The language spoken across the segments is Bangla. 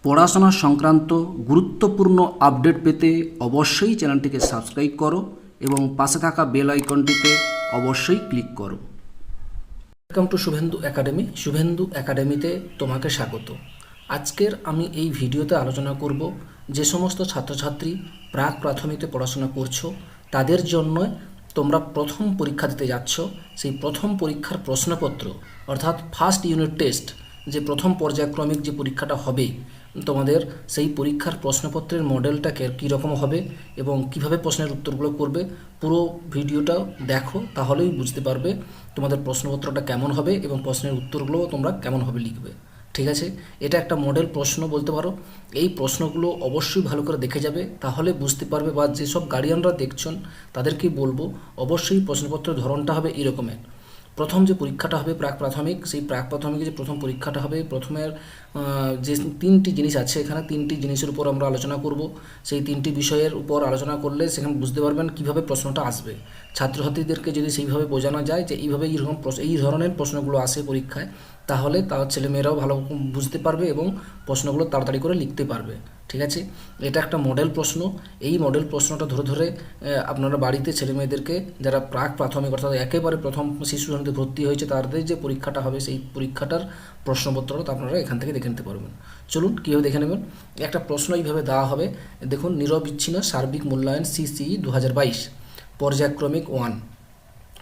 পড়াশোনা সংক্রান্ত গুরুত্বপূর্ণ আপডেট পেতে অবশ্যই চ্যানেলটিকে সাবস্ক্রাইব করো এবং পাশে থাকা বেল আইকনটিতে অবশ্যই ক্লিক করো। Welcome to Suvendu academy. Suvendu একাডেমিতে তোমাকে স্বাগত। আজকের আমি এই ভিডিওতে আলোচনা করব যে সমস্ত ছাত্রছাত্রী প্রাক প্রাথমিকে পড়াশোনা করছো তাদের জন্য তোমরা প্রথম পরীক্ষা দিতে যাচ্ছ, সেই প্রথম পরীক্ষার প্রশ্নপত্র অর্থাৎ ফার্স্ট ইউনিট টেস্ট, যে প্রথম পর্যায়ক্রমিক যে পরীক্ষাটা হবে তোমাদের, সেই পরীক্ষার প্রশ্নপত্রের মডেলটা কীরকম হবে এবং কিভাবে প্রশ্নের উত্তরগুলো করবে, পুরো ভিডিওটা দেখো, তাহলেই বুঝতে পারবে তোমাদের প্রশ্নপত্রটা কেমন হবে এবং প্রশ্নের উত্তরগুলো তোমরা কেমনভাবে লিখবে। ঠিক আছে, এটা একটা মডেল প্রশ্ন বলতে পারো। এই প্রশ্নগুলো অবশ্যই ভালো করে দেখে যাবে, তাহলে বুঝতে পারবে। বা যেসব গার্ডিয়ানরা দেখছেন তাদেরকেই বলবো, অবশ্যই প্রশ্নপত্রের ধরনটা হবে এরকমের। প্রথম যে পরীক্ষাটা হবে প্রাক প্রাথমিক, সেই প্রাক প্রাথমিকে যে প্রথম পরীক্ষাটা হবে, প্রথমের যে তিনটি জিনিস আছে, এখানে তিনটি জিনিসের উপর আমরা আলোচনা করব। সেই তিনটি বিষয়ের উপর আলোচনা করলে সেখানে বুঝতে পারবেন কিভাবে প্রশ্নটা আসবে। ছাত্রছাত্রীদেরকে যদি সেইভাবে বোঝানো যায় যে এইভাবে এই ধরনের প্রশ্নগুলো আসে পরীক্ষায়, তাহলে তার ছেলেমেয়েরাও ভালো বুঝতে পারবে এবং প্রশ্নগুলো তাড়াতাড়ি করে লিখতে পারবে। ঠিক আছে, এটা একটা মডেল প্রশ্ন। এই মডেল প্রশ্নটা ধরে ধরে আপনারা বাড়িতে ছেলেমেয়েদেরকে, যারা প্রাক প্রাথমিক অর্থাৎ একেবারে প্রথম শিশু শ্রেণীতে ভর্তি হয়েছে, তাদের যে পরীক্ষাটা হবে সেই পরীক্ষাটার প্রশ্নপত্রটা আপনারা এখান থেকে দেখে নিতে পারবেন। চলুন কীভাবে দেখে নেবেন। একটা প্রশ্ন এইভাবে দেওয়া হবে, দেখুন, নিরবিচ্ছিন্ন সার্বিক মূল্যায়ন সিসি 2022 পর্যায়ক্রমিক 1,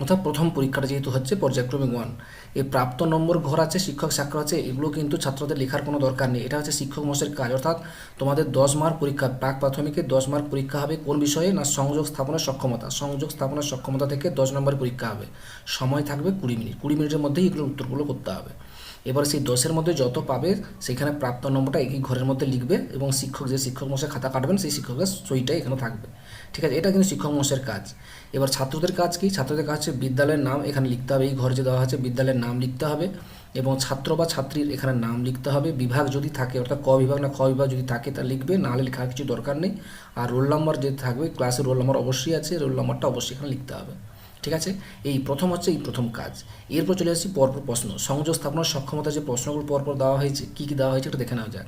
অর্থাৎ প্রথম পরীক্ষাটা যেহেতু হচ্ছে পর্যায়ক্রমিক 1, এই প্রাপ্ত নম্বর ঘর আছে, শিক্ষক স্বাক্ষর আছে, এগুলো কিন্তু ছাত্রদের লেখার কোনো দরকার নেই। এটা হচ্ছে শিক্ষক মহাশয়ের কাজ। অর্থাৎ তোমাদের 10 মার্ক পরীক্ষা, প্রাক প্রাথমিকে 10 মার্ক পরীক্ষা হবে কোন বিষয়ে না, সংযোগ স্থাপনের সক্ষমতা। সংযোগ স্থাপনের সক্ষমতা থেকে 10 নম্বর পরীক্ষা হবে। সময় থাকবে 20 মিনিট। 20 মিনিটের মধ্যেই এগুলোর উত্তরগুলো করতে হবে। এবার সেই 10-এর মধ্যে যত পাবে সেখানে প্রাপ্ত নম্বরটা একই ঘরের মধ্যে লিখবে এবং যে শিক্ষক মশাই খাতা কাটবেন সেই শিক্ষকের সইটাই এখানে থাকবে। ঠিক আছে, এটা কিন্তু শিক্ষক মশাইয়ের কাজ। এবার ছাত্রদের কাজ কি? ছাত্রদের কাজ হচ্ছে বিদ্যালয়ের নাম এখানে লিখতে হবে, এই ঘরে যে দেওয়া আছে বিদ্যালয়ের নাম লিখতে হবে এবং ছাত্র বা ছাত্রীর এখানে নাম লিখতে হবে। বিভাগ যদি থাকে, অর্থাৎ ক বিভাগ না খ বিভাগ যদি থাকে তা লিখবে, নাহলে লেখার কিছু দরকার নেই। আর রোল নাম্বার যদি থাকবে, ক্লাসের রোল নাম্বার অবশ্যই আছে, রোল নাম্বারটা অবশ্যই এখানে লিখতে হবে। ঠিক আছে, এই প্রথম কাজ। এরপর চলে আসছি পরপর প্রশ্ন। সংযোগ স্থাপনার সক্ষমতা যে প্রশ্নগুলো পরপর দেওয়া হয়েছে, কী কী দেওয়া হয়েছে এটা দেখে নেওয়া যায়।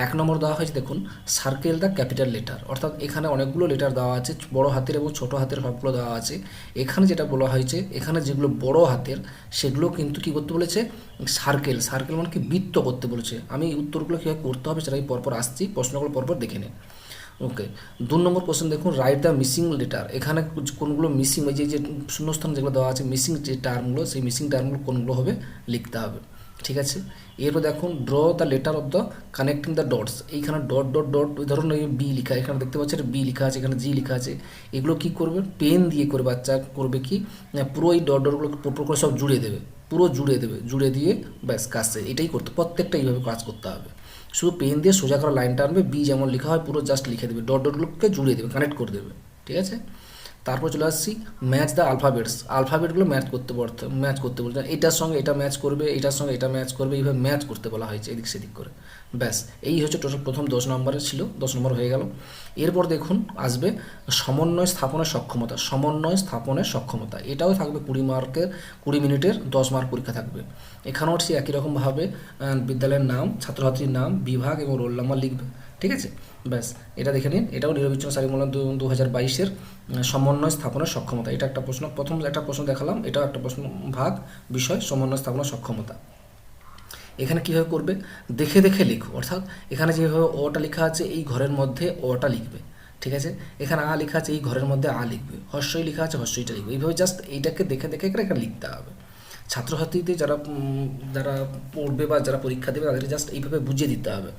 1 নম্বর দেওয়া হয়েছে, দেখুন, সার্কেল দ্য ক্যাপিটাল লেটার, অর্থাৎ এখানে অনেকগুলো লেটার দেওয়া আছে, বড় হাতের এবং ছোট হাতের সবগুলো দেওয়া আছে। এখানে যেটা বলা হয়েছে, এখানে যেগুলো বড় হাতের সেগুলো কিন্তু কী করতে বলেছে, সার্কেল মানে কি বৃত্ত করতে বলেছে। আমি উত্তরগুলো কীভাবে করতে হবে সেটাই পরপর আসছি, প্রশ্নগুলো পরপর দেখে নিন। ওকে, 2 নম্বর প্রশ্ন দেখুন, রাইট দ্য মিসিং লেটার। এখানে কোনগুলো মিসিং, ওই যে শূন্যস্থান যেগুলো দেওয়া আছে, মিসিং যে টার্মগুলো, সেই মিসিং টার্মগুলো কোনগুলো হবে লিখতে হবে। ঠিক আছে, এরপর দেখুন, draw the letter of the connecting the dots. এইখানে ডট ডট ডট, ধরুন এই বি লেখা, এখানে দেখতে পাচ্ছেন বি লেখা আছে, এখানে জি লেখা আছে। এগুলো কী করবে, পেন দিয়ে করে বাচ্চা করবে কি, পুরো এই ডট ডটগুলো পরপর করে সব জুড়ে দেবে, জুড়ে দিয়ে ব্যাস কাজ শেষ। এটাই করতে, প্রত্যেকটা এইভাবে কাজ করতে হবে। শুধু পেন দিয়ে সোজা করা লাইনটা আনবে, বি যেমন লেখা হয় পুরো জাস্ট লিখে দেবে, ডট ডটগুলোকে জুড়ে দেবে, কানেক্ট করে দেবে। ঠিক আছে, তারপর চলে আসছি, ম্যাচ দ্য আলফাবেটগুলো ম্যাচ করতে বলছে। এটার সঙ্গে এটা ম্যাচ করবে, এটার সঙ্গে এটা ম্যাচ করবে, এইভাবে ম্যাচ করতে বলা হয়েছে এদিক সেদিক করে। ব্যাস, এই হচ্ছে টোটাল প্রথম 10 নম্বরের ছিল, 10 নম্বর হয়ে গেল। এরপর দেখুন আসবে সমন্বয় স্থাপনের সক্ষমতা। এটাও থাকবে 20 মার্কের, 20 মিনিটের 10 মার্ক পরীক্ষা থাকবে। এখানেও ঠিক একই রকমভাবে বিদ্যালয়ের নাম, ছাত্রছাত্রীর নাম, বিভাগ এবং রোল নাম্বার লিখবে। ঠিক আছে, ব্যাস এটা দেখে নিন। এটাও নিরবিচ্ছিন্ন সার্বিক মূল্যায়ন 2022-এর সমন্বয় স্থাপনের সক্ষমতা। এটা একটা প্রশ্ন, প্রথম একটা প্রশ্ন দেখালাম, এটাও একটা প্রশ্ন, ভাগ বিষয় সমন্বয় স্থাপনের সক্ষমতা। এখানে কীভাবে করবে, দেখে দেখে লিখো, অর্থাৎ এখানে যেভাবে অটা লেখা আছে এই ঘরের মধ্যে অটা লিখবে। ঠিক আছে, এখানে আ লেখা আছে এই ঘরের মধ্যে আ লিখবে, হর্ষই লেখা আছে হর্ষইটা লিখবে। এইভাবে জাস্ট এইটাকে দেখে দেখে এখানে লিখতে হবে। ছাত্রছাত্রীদের যারা পড়বে বা যারা পরীক্ষা দেবে তাদেরকে জাস্ট এইভাবে বুঝিয়ে দিতে হবে।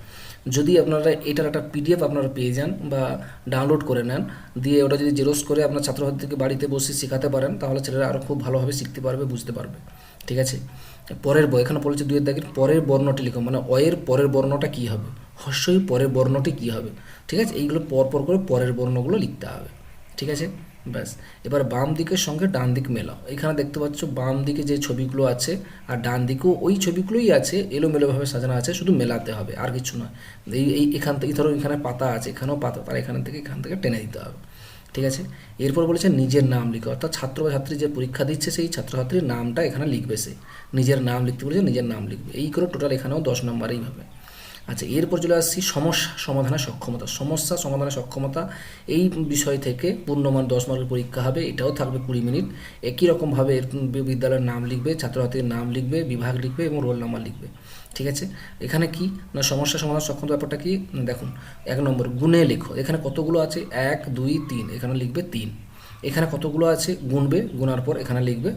যদি আপনারা এটার একটা পিডিএফ আপনারা পেয়ে যান বা ডাউনলোড করে নেন, দিয়ে ওটা যদি জেরক্স করে আপনার ছাত্রছাত্রীকে বাড়িতে বসে শেখাতে পারেন, তাহলে ছেলেরা আরও খুব ভালোভাবে শিখতে পারবে, বুঝতে পারবে। ঠিক আছে, পরের এখানে বলেছে 2-এর দাগের পরের বর্ণটি লিখো, মানে অয়ের পরের বর্ণটা কী হবে, হর্ষই পরের বর্ণটি কী হবে। ঠিক আছে, এইগুলো পরপর করে পরের বর্ণগুলো লিখতে হবে। ঠিক আছে, ব্যাস। এবার বাম দিকের সঙ্গে ডান দিক মেলাও। এখানে দেখতে পাচ্ছ বাম দিকে যে ছবিগুলো আছে আর ডান দিকেও ওই ছবিগুলোই আছে, এলোমেলোভাবে সাজানো আছে, শুধু মেলাতে হবে, আর কিছু নয়। এখান থেকে ধরো এখানে পাতা আছে, এখানেও পাতা, তার এখান থেকে টেনে দিতে হবে। ঠিক আছে, এরপর বলেছে নিজের নাম লিখো, অর্থাৎ ছাত্র বা ছাত্রী যে পরীক্ষা দিচ্ছে সেই ছাত্রছাত্রীর নামটা এখানে লিখবে। সে নিজের নাম লিখতে বলেছে, নিজের নাম লিখবে। এই করে টোটাল এখানেও 10 নম্বর এইভাবে। আচ্ছা, এরপর চলে আসছি সমস্যা সমাধানের সক্ষমতা। সমস্যা সমাধানের সক্ষমতা এই বিষয় থেকে পূর্ণমান 10 মার্কের পরীক্ষা হবে, এটাও থাকবে 20 মিনিট। একই রকমভাবে এর বিদ্যালয়ের নাম লিখবে, ছাত্রছাত্রীর নাম লিখবে, বিভাগ লিখবে এবং রোল নাম্বার লিখবে। ঠিক আছে, এখানে কি না সমস্যা সমাধান সক্ষমতা ব্যাপারটা কি না দেখুন, 1 নম্বর গুণে লেখো। এখানে কতগুলো আছে 1 2 3, এখানে লিখবে 3। এখানে কতগুলো আছে গুনবে, গুনার পর এখানে লিখবে।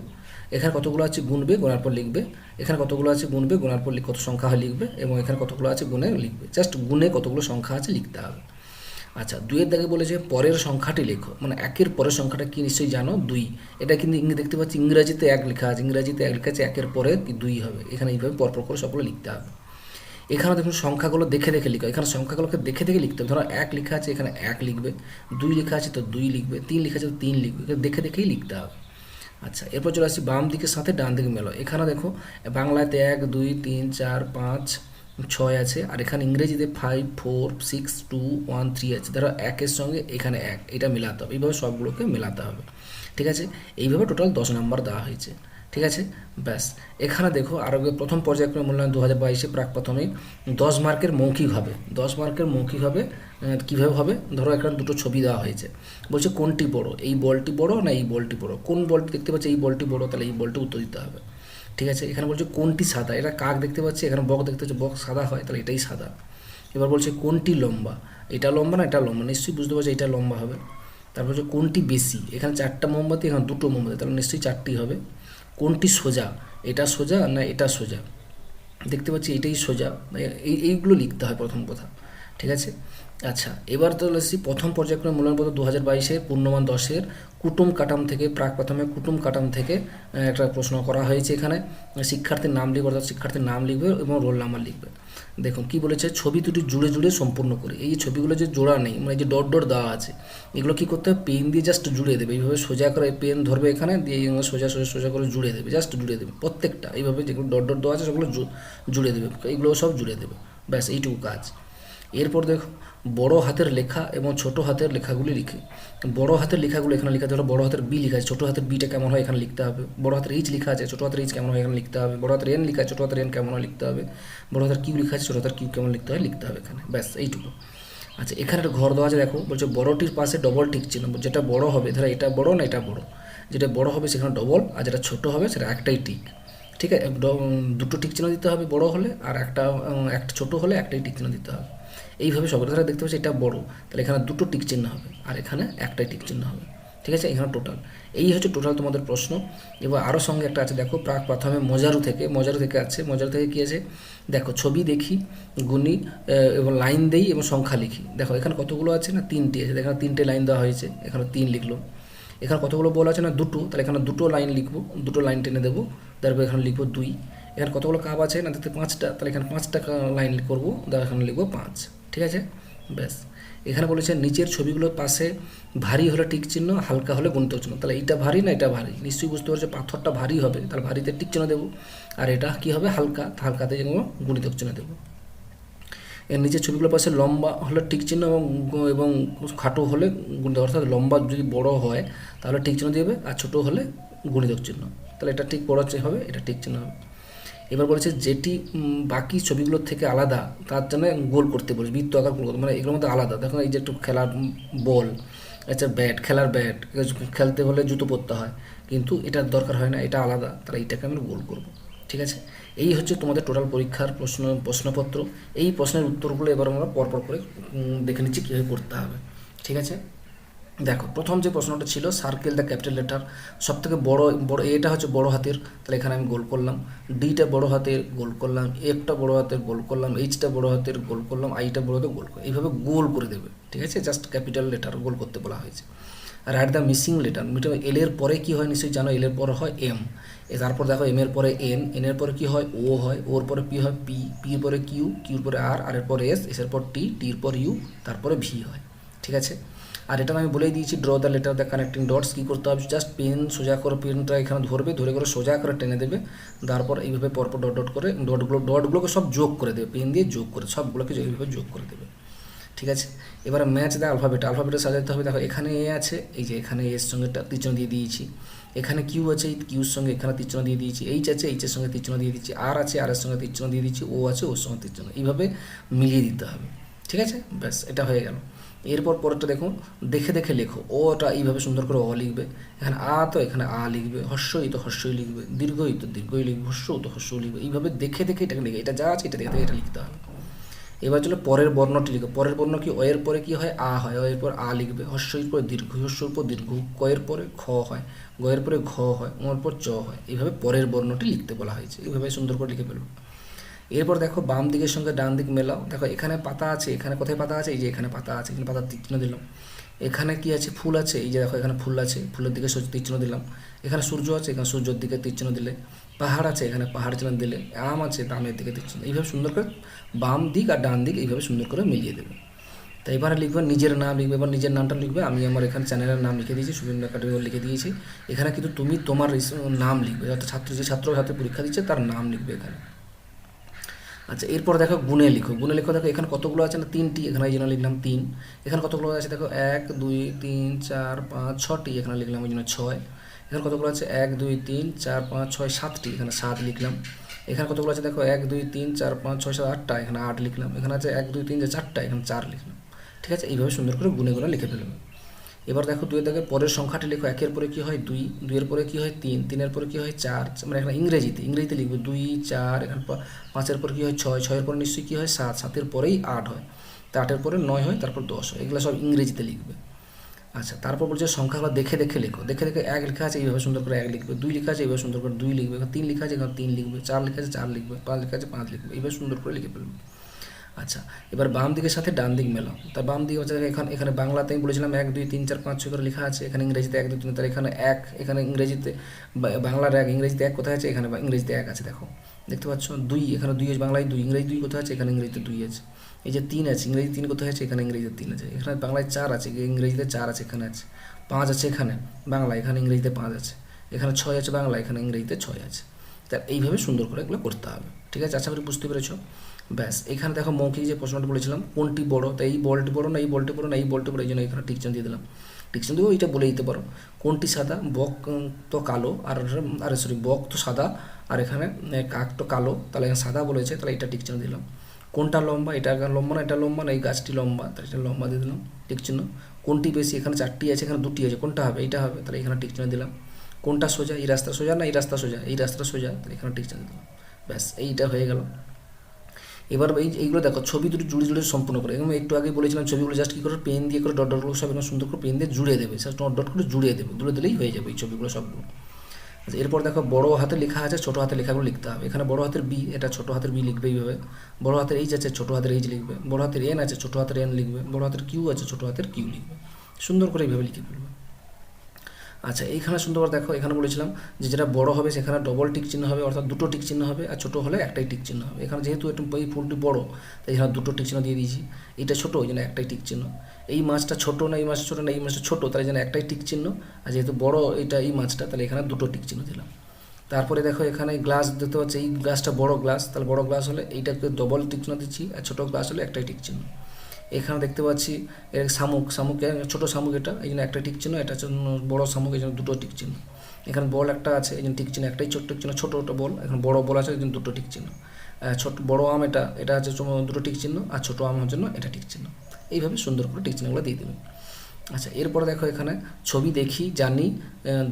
এখানে কতগুলো আছে গুনবে, গোনার পর লিখবে। এখানে কতগুলো আছে গুনবে, গোনার পর কত সংখ্যা হয় লিখবে, এবং এখানে কতগুলো আছে গুনে লিখবে। জাস্ট গুনে কতগুলো সংখ্যা আছে লিখতে হবে। আচ্ছা, 2-এর দাগে বলেছে পরের সংখ্যাটি লেখো, মানে 1-এর পরের সংখ্যাটা কি নিশ্চয়ই জানো 2। এটা কিন্তু দেখতে পাচ্ছি ইংরাজিতে 1 লেখা আছে, ইংরাজিতে 1 লেখা আছে, 1-এর পরে 2 হবে। এখানে এইভাবে পরপর করে সবগুলো লিখতে হবে। এখানে দেখুন সংখ্যাগুলো দেখে দেখে লিখো, এখানে সংখ্যাগুলোকে দেখে দেখে লিখতে হবে। ধরো 1 লেখা আছে, এখানে 1 লিখবে, 2 লেখা আছে তো 2 লিখবে, 3 লেখা আছে তো 3 লিখবে, দেখে দেখেই লিখতে হবে। আচ্ছা, এরপর চলে আসছি বাম দিকের সাথে ডান দিকে মেলো। এখানে দেখো বাংলাতে 1 2 3 4 5 6 আছে, আর এখানে ইংরেজিতে 5 4 6 2 1 3 আছে। ধরো 1-এর সঙ্গে এখানে 1, এটা মেলাতে হবে, এইভাবে সবগুলোকে মেলাতে হবে। ঠিক আছে, এইভাবে টোটাল 10 নাম্বার দেওয়া হয়েছে। ঠিক আছে, ব্যাস। এখানে দেখো আরও প্রথম পর্যায়ক্রমে মূল্যায়ন 2022-এ প্রাক প্রাথমিক 10 মার্কের মৌখিক হবে। 10 মার্কের মৌখিক হবে কীভাবে হবে, ধরো এখানে দুটো ছবি দেওয়া হয়েছে, বলছে কোনটি বড়, এই বলটি বড় না এই বলটি বড়। কোন বলটি দেখতে পাচ্ছি এই বলটি বড়, তাহলে এই বলটি উত্তর দিতে হবে। ঠিক আছে, এখানে বলছে কোনটি সাদা, এটা কাক দেখতে পাচ্ছি, এখানে বক দেখতে পাচ্ছি, বক সাদা হয়, তাহলে এটাই সাদা। এবার বলছে কোনটি লম্বা, এটা লম্বা না এটা লম্বা, নিশ্চয়ই বুঝতে পারছি এটা লম্বা হবে। তারপর হচ্ছে কোনটি বেশি, এখানে 4টা মোমবাতি, এখানে 2টো মোমবাতি, তাহলে নিশ্চয়ই 4টি হবে। কোনটি সোজা, এটা সোজা না এটা সোজা, দেখতে পাচ্ছি এটাই সোজা, এইগুলো লিখতে হয় প্রথম কথা। ঠিক আছে, আচ্ছা এবার তো আসছি প্রথম পর্যায়ক্রমে মূল্যায়নপত্র 2022-এর পূর্ণমান 10-এর কুটুম কাটাম থেকে, প্রাক প্রাথমিক কুটুম কাটাম থেকে একটা প্রশ্ন করা হয়েছে। এখানে শিক্ষার্থীর নাম লিখবে, অর্থাৎ শিক্ষার্থীর নাম লিখবে এবং রোল নাম্বার লিখবে। দেখুন কি বলেছে, ছবি দুটি জুড়ে জুড়ে সম্পূর্ণ করে। এই ছবিগুলো যে জোড়া নেই, মানে যে ডট ডট দেওয়া আছে, এগুলো কি করতে হবে, পেন দিয়ে জাস্ট জুড়ে দেবে। এইভাবে সোজা করে পেন ধরবে এখানে দিয়ে সোজা সোজা সোজা করে জুড়ে দেবে, জাস্ট জুড়ে দেবে প্রত্যেকটা। এইভাবে যেগুলো ডট ডট দেওয়া আছে সেগুলো জুড়ে দেবে, এইগুলো সব জুড়ে দেবে, ব্যাস এইটুকু কাজ। এরপর দেখো বড় হাতের লেখা এবং ছোট হাতের লেখাগুলি লিখে। বড় হাতের লেখাগুলো এখানে লিখতে হবে, বড় হাতের বি লেখা আছে, ছোট হাতের বিটা কেমন হয় এখানে লিখতে হবে। বড় হাতের এইচ লেখা আছে, ছোট হাতের এইচ কেমন হয় এখানে লিখতে হবে। বড় হাতের এন লেখা আছে, ছোট হাতের এন কেমন হয় লিখতে হবে। বড় হাতের কিউ লেখা আছে, ছোট হাতের কিউ কেমন লিখতে হবে এখানে, ব্যাস এইটুকু। আচ্ছা, এখানে একটা ঘর দেওয়া আছে, দেখো বলছে বড়টির পাশে ডবল টিক চিহ্ন, যেটা বড় হবে ধরো এটা বড় না এটা বড়, যেটা বড় হবে সেখানে ডবল, আর যেটা ছোট হবে সেটা একটাই টিক। ঠিক আছে, দুটো টিক চিহ্ন দিতে হবে বড় হলে, আর একটা ছোট হলে একটাই টিক চিহ্ন দিতে হবে। এইভাবে সবার ধারা দেখতে পাচ্ছি এটা বড়, তাহলে এখানে দুটো টিক চিহ্ন হবে, আর এখানে একটাই টিক চিহ্ন হবে। ঠিক আছে, এখানে টোটাল এই হচ্ছে টোটাল তোমাদের প্রশ্ন। এবার আরও সঙ্গে একটা আছে, দেখো প্রাক প্রথমে মজারু থেকে আছে। মজারু থেকে কী আছে দেখো, ছবি দেখি, গুনি এবং লাইন দেই এবং সংখ্যা লিখি। দেখো এখানে কতগুলো আছে না 3টি আছে, এখানে 3টে লাইন দেওয়া হয়েছে, এখানে 3 লিখলো। এখানে কতগুলো বল আছে না 2টো, তাহলে এখানে 2টো লাইন লিখবো, 2টো লাইন টেনে দেবো, তারপর এখানে লিখবো 2। এখানে কতগুলো কাপ আছে না দেখতে 5টা, তাহলে এখানে 5টা লাইন করবো, তাহলে এখানে লিখবো 5। ঠিক আছে, ব্যাস। এখানে বলেছে নিচের ছবিগুলোর পাশে ভারী হলে টিক চিহ্ন, হালকা হলে গুণিতক চিহ্ন। তাহলে এইটা ভারী না এটা ভারী, নিশ্চয়ই বুঝতে পারছে পাথরটা ভারী হবে, তাহলে ভারীতে টিক চিহ্ন দেবো, আর এটা কি হবে হালকা, হালকাতে যেগুলো গুণিতক চিহ্ন দেবো। এর নিচের ছবিগুলোর পাশে লম্বা হলে টিক চিহ্ন এবং খাটো হলে গুণিতক, অর্থাৎ লম্বা যদি বড় হয় তাহলে টিক চিহ্ন দেবে, আর ছোটো হলে গুণিতক চিহ্ন। তাহলে এটা ঠিক বড় হবে, এটা টিক চিহ্ন হবে। এবার বলেছে যেটি বাকি ছবিগুলোর থেকে আলাদা তার জন্য গোল করতে বলেছে, বৃত্ত আকার গোল করতে, মানে এগুলোর মধ্যে আলাদা। দেখো এই যে একটু খেলার বল, আচ্ছা খেলার ব্যাট, খেলতে হলে জুতো পরতে হয়, কিন্তু এটার দরকার হয় না, এটা আলাদা, তাহলে এইটাকে আমরা গোল করব। ঠিক আছে, এই হচ্ছে তোমাদের টোটাল পরীক্ষার প্রশ্নপত্র। এই প্রশ্নের উত্তরগুলো এবার আমরা পরপর করে দেখে নিচ্ছি কীভাবে করতে হবে। ঠিক আছে, দেখো প্রথম যে প্রশ্নটা ছিল সার্কেল দ্য ক্যাপিটাল লেটার, সব থেকে বড় এটা হচ্ছে বড় হাতের, তাহলে এখানে আমি গোল করলাম। ডিটা বড় হাতের গোল করলাম, এফটা বড় হাতের গোল করলাম, এইচটা বড় হাতের গোল করলাম, আইটা বড় হাতের গোল করলাম, এইভাবে গোল করে দেবে। ঠিক আছে, জাস্ট ক্যাপিটাল লেটার গোল করতে বলা হয়েছে। আর অ্যাট দ্য মিসিং লেটার, এল এর পরে কী হয় নিশ্চয়ই জানো, এল এর পরে হয় এম, তারপর দেখো এম এর পরে এন, এন এর পরে কী হয় ও হয়, ওর পরে পি হয় পি, পির পরে কিউ, কিউর পরে আর, আর এর পরে এস, এর পর টি, টির পর ইউ, তারপরে ভি হয়। ঠিক আছে, আর এটা আমি বলেই দিয়েছি draw the letter the connecting dots. কী করতে হবে, জাস্ট পেন সোজা করে পেনটা এখানে ধরবে, ধরে করে সোজা করে টেনে দেবে, তারপর এইভাবে পরপর ডট ডট করে ডটগুলোকে সব যোগ করে দেবে, পেন দিয়ে যোগ করে সবগুলোকে এইভাবে যোগ করে দেবে। ঠিক আছে, এবার ম্যাচ দ্য আলফাবেট, আলফাবেটে সাজাতে হবে। দেখো এখানে এ আছে, এই যে এখানে এর সঙ্গে তীর চিহ্ন দিয়ে দিয়েছি, এখানে কিউ আছে, এই কিউর সঙ্গে এখানে তীর চিহ্ন দিয়ে দিয়েছি, এইচ আছে, এইচের সঙ্গে তীর চিহ্ন দিয়ে দিচ্ছি, আর আছে, আর এর সঙ্গে তীর চিহ্ন দিয়ে দিচ্ছি, ও আছে, ওর সঙ্গে তীর চিহ্ন, এইভাবে মিলিয়ে দিতে হবে। ঠিক আছে, ব্যাস এটা হয়ে গেল। এরপর পরেরটা দেখো, দেখে দেখে লেখো। ওটা এইভাবে সুন্দর করে অ লিখবে, এখানে আ তো এখানে আ লিখবে, হর্ষই তো হর্ষই লিখবে, দীর্ঘই তো দীর্ঘই লিখবে, হর্ষও তো হর্ষই লিখবে, এইভাবে দেখে দেখে এটাকে লিখবে, এটা যা আছে এটা দেখে দেখে এটা লিখতে হবে। এবার চলো পরের বর্ণটি লিখো। পরের বর্ণ কি, অয়ের পরে কি হয়, আ হয়, অয়ের পর আ লিখবে, হর্ষের পরে দীর্ঘ, হর্ষের পর দীর্ঘ, কয়ের পরে খ হয়, গয়ের পরে ঘ হয়, ওর পর চ হয়, এইভাবে পরের বর্ণটি লিখতে বলা হয়েছে, এইভাবে সুন্দর করে লিখে ফেলবো। এরপর দেখো বাম দিকের সঙ্গে ডান দিক মেলাও। দেখো এখানে পাতা আছে, এখানে কোথায় পাতা আছে, এই যে এখানে পাতা আছে, এখানে পাতার তীর চিহ্ন দিলাম। এখানে কি আছে, ফুল আছে, এই যে দেখো এখানে ফুল আছে, ফুলের দিকে তীর চিহ্ন দিলাম। এখানে সূর্য আছে, এখানে সূর্যের দিকে তীর চিহ্ন দিলে। পাহাড় আছে, এখানে পাহাড় চিহ্ন দিলে। আম আছে, আমের দিকে তীর চিহ্ন। এইভাবে সুন্দর করে বাম দিক আর ডান দিক এইভাবে সুন্দর করে মিলিয়ে দেবে। তো এবারে লিখবে নিজের নাম লিখবে, এবার নিজের নামটা লিখবে। আমি আমার এখানে চ্যানেলের নাম লিখে দিয়েছি, শুভেন্দু একাডেমি লিখে দিয়েছি। এখানে কিন্তু তুমি তোমার নাম লিখবে, অর্থাৎ যে ছাত্র হাতে পরীক্ষা দিচ্ছে তার নাম লিখবে এখানে। আচ্ছা, এরপর দেখো গুণে লিখো। গুণে লিখো, দেখো এখানে কতগুলো আছে না, 3টি, এখানে এই জন্য লিখলাম 3। এখানে কতগুলো আছে দেখো, 1 2 3 4 5 6টি, এখানে লিখলাম ওই জন্য 6। এখানে কতগুলো আছে, 1 2 3 4 5 6 7টি, এখানে 7 লিখলাম। এখানে কতগুলো আছে দেখো, 1 2 3 4 5 6 7 8টা, এখানে 8 লিখলাম। এখানে আছে 1 2 3 4টা, এখানে 4 লিখলাম। ঠিক আছে, এইভাবে সুন্দর করে গুণে গুণে লিখে ফেলবে। এবার দেখো 2 দাগের পরের সংখ্যাটি লিখো। 1-এর পরে কী হয় 2, 2-এর পরে কী হয় 3, 3-এর পরে কী হয় 4, মানে এখানে ইংরেজিতে লিখবে 2 4। এখানে 5-এর পরে কী হয় 6, 6-এর পরে নিশ্চয়ই কী হয় 7, 7-এর পরেই 8 হয়, তা 8-এর পরে 9 হয়, তারপর 10 হয়, এগুলো সব ইংরেজিতে লিখবে। আচ্ছা, তারপর বলছে সংখ্যাগুলো দেখে দেখে লেখো। দেখে দেখে 1 লেখা আছে, এইভাবে সুন্দর করে 1 লিখবে। 2 লেখা আছে, এইভাবে সুন্দর করে 2 লিখবে। 3 লেখা আছে, এখানে 3 লিখবে। 4 লেখা আছে, 4 লিখবে। 5 লেখা আছে, 5 লিখবে। এইভাবে সুন্দর করে লিখে ফেলবে। আচ্ছা, এবার বাম দিকের সাথে ডান দিক মেলাও। তার বাম দিকে হচ্ছে এখানে বাংলাতে আমি বলেছিলাম 1 2 3 4 5 6 করে লেখা আছে, এখানে ইংরেজিতে 1 2 3, তার এখানে 1, এখানে ইংরেজিতে বাংলার 1, ইংরেজিতে 1 কোথায় আছে, এখানে ইংরেজিতে 1 আছে। দেখো দেখতে পাচ্ছ 2, এখানে 2 আছে, বাংলায় 2, ইংরেজি 2 কোথায় আছে, এখানে ইংরেজিতে 2 আছে। এই যে 3 আছে, ইংরেজি 3 কোথায় আছে, এখানে ইংরেজিতে 3 আছে। এখানে বাংলায় 4 আছে, ইংরেজিতে 4 আছে, এখানে আছে। 5 আছে এখানে বাংলা, এখানে ইংরেজিতে 5 আছে। এখানে 6 আছে বাংলা, এখানে ইংরেজিতে 6 আছে। তা এইভাবে সুন্দর করে এগুলো করতে হবে। ঠিক আছে, আশা করি বুঝতে পেরেছো। ব্যাস, এখানে দেখো মৌখিক যে প্রশ্নটা বলেছিলাম, কোনটি বড়, তাই এই বলটি বড় না এই বলটি বড় না এই বলটি বড়, এই জন্য এখানে টিকচিহ্ন দিয়ে দিলাম। টিকচিহ্ন দিয়েও এটা বলে দিতে পারো, কোনটি সাদা, বক তো কালো, আর সরি বক তো সাদা, আর এখানে কাক তো কালো, তাহলে এখানে সাদা বলেছে, তাহলে এটা টিকচিহ্ন দিলাম। কোনটা লম্বা, এটা লম্বা না এটা লম্বা না, এই গাছটি লম্বা, তাহলে এটা লম্বা দিয়ে দিলাম টিকচিহ্ন। কোনটি বেশি, এখানে 4টি আছে, এখানে 2টি আছে, কোনটা হবে, এইটা হবে, তাহলে এখানে টিকচিহ্ন দিলাম। কোনটা সোজা, এই রাস্তা সোজা না এই রাস্তা সোজা, এই রাস্তা সোজা, তাহলে এখানে টিকচিহ্ন দিলাম। ব্যাস, এইটা হয়ে গেল। এবার এইগুলো দেখো, ছবি দুটো জুড়ে জুড়ে সম্পূর্ণ করে, এবং একটু আগে বলেছিলাম ছবিগুলো জাস্ট কী করে পেন দিয়ে করে ডট ডটগুলো সব এরকম সুন্দর করে পেন দিয়ে জুড়ে দেবে, জাস্ট ডট ডট করে জুড়ে দেবে, জুড়ে দিলেই হয়ে যাবে এই ছবিগুলো সবগুলো। আচ্ছা, এরপর দেখো বড় হাতে লেখা আছে, ছোটো হাতে লেখাগুলো লিখতে হবে। এখানে বড় হাতের বি, এটা ছোটো হাতের বি লিখবে এইভাবে। বড় হাতের এইচ আছে, ছোটো হাতের এইচ লিখবে। বড় হাতের এন আছে, ছোটো হাতের এন লিখবে। বড় হাতের কিউ আছে, ছোটো হাতের কিউ লিখবে। সুন্দর করে এইভাবে লিখে ফেলবে। আচ্ছা, এইখানে সুন্দর দেখো, এখানে বলেছিলাম যে যেটা বড় হবে সেখানে ডবল টিক চিহ্ন হবে, অর্থাৎ 2টো টিক চিহ্ন হবে, আর ছোটো হলে একটাই টিক চিহ্ন হবে। এখানে যেহেতু একটু এই ফুলটি বড়, তাই এখানে 2টো টিক চিহ্ন দিয়ে দিয়েছি। এইটা ছোটো, ওই জন্য একটাই টিক চিহ্ন। এই মাছটা ছোটো না এই মাছটা ছোটো না এই মাছটা ছোটো, তাই জন্য একটাই টিক চিহ্ন। আর যেহেতু বড় এটা এই মাছটা, তাহলে এখানে 2টো টিক চিহ্ন দিলাম। তারপরে দেখো এখানে গ্লাস দিতে হচ্ছে, এই গ্লাসটা বড় গ্লাস, তাহলে বড় গ্লাস হলে এইটাকে ডবল টিক চিহ্ন দিচ্ছি, আর ছোটো গ্লাস হলে একটাই টিক চিহ্ন। এখানে দেখতে পাচ্ছি এর শামুকে ছোটো শামুক, এটা এই জন্য একটা টিক চিহ্ন, এটা বড় শামুক, এই জন্য 2টো টিক চিহ্ন। এখানে বল একটা আছে, এই জন্য টিক চিহ্ন একটাই, ছোট্ট টিক চিহ্ন, ছোটো বল। এখানে বড় বল আছে, এই জন্য 2টো টিক চিহ্ন। বড় আম এটা আছে 2টো টিক চিহ্ন, আর ছোটো আমের জন্য এটা টিক চিহ্ন। এইভাবে সুন্দর করে টিক চিহ্নগুলো দিয়ে দেবে। আচ্ছা, এরপরে দেখো এখানে ছবি দেখি জানি,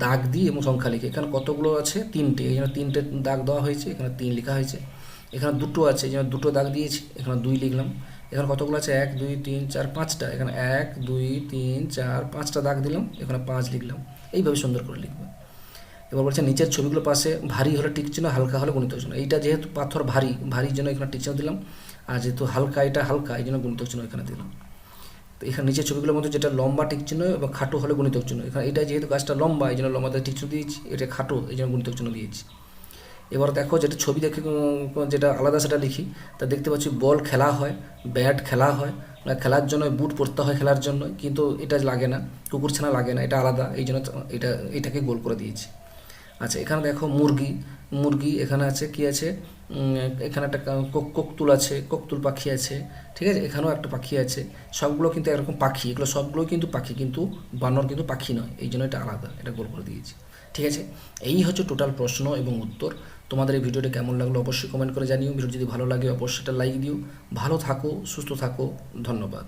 দাগ দিই এবং সংখ্যা লিখি। এখানে কতগুলো আছে, 3টে, এই জন্য 3টে দাগ দেওয়া হয়েছে, এখানে 3 লেখা হয়েছে। এখানে 2টো আছে, এই জন্য 2টো দাগ দিয়েছি, এখানে 2 লিখলাম। এখানে কতগুলো আছে, 1 2 3 4 5টা, এখানে 1 2 3 4 5টা দাগ দিলাম, এখানে 5 লিখলাম। এইভাবে সুন্দর করে লিখবে। এবার বলছে নিচের ছবিগুলোর পাশে ভারী হলে টিক চিহ্ন, হালকা হলে গুণিতক চিহ্ন। এইটা যেহেতু পাথর ভারীর জন্য এখানে টিক চিহ্ন দিলাম, আর যেহেতু হালকা এটা হালকা, এই জন্য গুণিতক চিহ্ন এখানে দিলাম। তো এখানে নিচের ছবিগুলোর মধ্যে যেটা লম্বা টিক চিহ্ন এবং খাটো হলে গুণিতক চিহ্ন, এখানে এটা যেহেতু গাছটা লম্বা এই জন্য লম্বাতে টিক চিহ্ন দিয়েছি, এটা খাটো এই জন্য গুণিতক চিহ্ন দিয়েছি। এবার দেখো যেটা ছবি দেখে যেটা আলাদা সেটা লিখি। তা দেখতে পাচ্ছি বল খেলা হয়, ব্যাট খেলা হয়, খেলার জন্য বুট পরতে হয় খেলার জন্য, কিন্তু এটা লাগে না, কুকুর ছানা লাগে না, এটা আলাদা, এই জন্য এটাকে গোল করে দিয়েছি। আচ্ছা, এখানে দেখো মুরগি এখানে আছে, কি আছে, এখানে একটা কোকতুল আছে, কোকতুল পাখি আছে। ঠিক আছে, এখানেও একটা পাখি আছে। সবগুলো কিন্তু এরকম পাখি, এগুলো সবগুলোই কিন্তু পাখি, কিন্তু বানর কিন্তু পাখি নয়, এই জন্য এটা আলাদা, এটা গোল করে দিয়েছি। ঠিক ঠিক আছে, এই হচ্ছে টোটাল প্রশ্ন এবং উত্তর। তোমাদের এই ভিডিওটি কেমন লাগলো অবশ্যই কমেন্ট করে জানিও। ভিডিও যদি ভালো লাগে অবশ্যই একটা লাইক দিও। ভালো থাকো, সুস্থ থাকো, ধন্যবাদ।